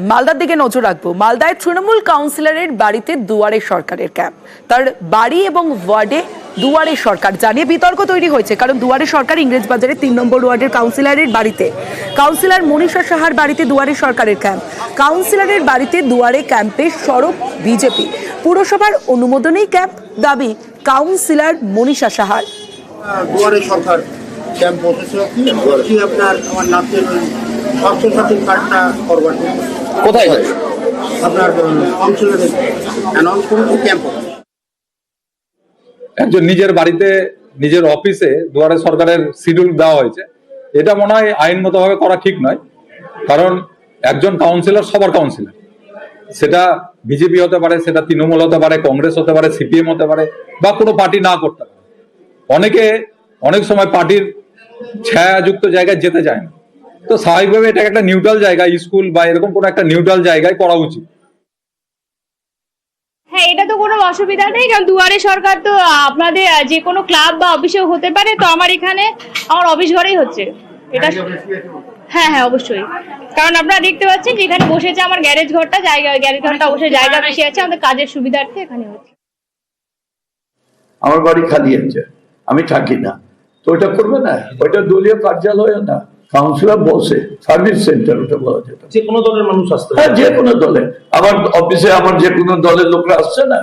মালদার দিকে নজর রাখবো। মালদায় তৃণমূল কাউন্সিলরের বাড়িতে দুয়ারে সরকারের ক্যাম্প। তার বাড়ি এবং ওয়ার্ডে দুয়ারে সরকার জানিয়ে বিতর্ক তৈরি হয়েছে, কারণ দুয়ারে সরকার ইংরেজবাজারের 3 নম্বর ওয়ার্ডের কাউন্সিলরের বাড়িতে। কাউন্সিলর মনীষা সাহার বাড়িতে দুয়ারে সরকারের ক্যাম্প। কাউন্সিলরের বাড়িতে দুয়ারে ক্যাম্পে সরব বিজেপি। পুরসভার অনুমোদনেই ক্যাম্প, দাবি কাউন্সিলর মনীষা সাহার। দুয়ারে সরকার ক্যাম্প বসেছে কি আপনার আমার নাচের স্বাস্থ্যসাথী কার্ডটা করবার জন্য কোথায় হয় আপনার কাউন্সিলরে অ্যানাউন্স করেছে ক্যাম্প। একজন নিজের বাড়িতে নিজের অফিসে দুয়ারে সরকারের শিডিউল দেওয়া হয়েছে, এটা মনে হয় আইনগতভাবে করা ঠিক নয়। কারণ একজন কাউন্সিলর সবার কাউন্সিলর, সেটা বিজেপি হতে পারে, সেটা তৃণমূল হতে পারে, কংগ্রেস হতে পারে, সিপিএম হতে পারে, বা কোনো পার্টি না করতে পারে। অনেক সময় পার্টির ছায়াযুক্ত জায়গায় যেতে চায় না, তো স্বাভাবিকভাবে এটা একটা নিউট্রাল জায়গা, স্কুল বা এরকম কোনো একটা নিউট্রাল জায়গায় করা উচিত। হ্যাঁ, এটা তো কোনো অসুবিধা নেই, কারণ দুয়ারে সরকার তো আপনাদের যে কোনো ক্লাব বা অফিসেও হতে পারে। তো আমার এখানে আমার অফিস ঘরেই হচ্ছে এটা। হ্যাঁ হ্যাঁ, অবশ্যই, কারণ আপনারা দেখতে পাচ্ছেন যে এখানে বসেছে আমার গ্যারেজ ঘরটা, গ্যারেজ ঘরটা অবশ্যই জায়গা বেশি আছে, আমাদের কাজের সুবিধার্থে এখানে হচ্ছে। আমার বাড়ি খালি আছে, আমি থাকি না, তো ওটা করবে না, ওইটা দলীয় কার্যালয় না, কাউন্সিলর বসে সার্ভিস সেন্টার ওটা বলা যেত। যে কোনো দলের মানুষ আসতে হ্যাঁ, যে কোনো দলে, আমার অফিসে আমার যে কোনো দলের লোকরা আসছে না।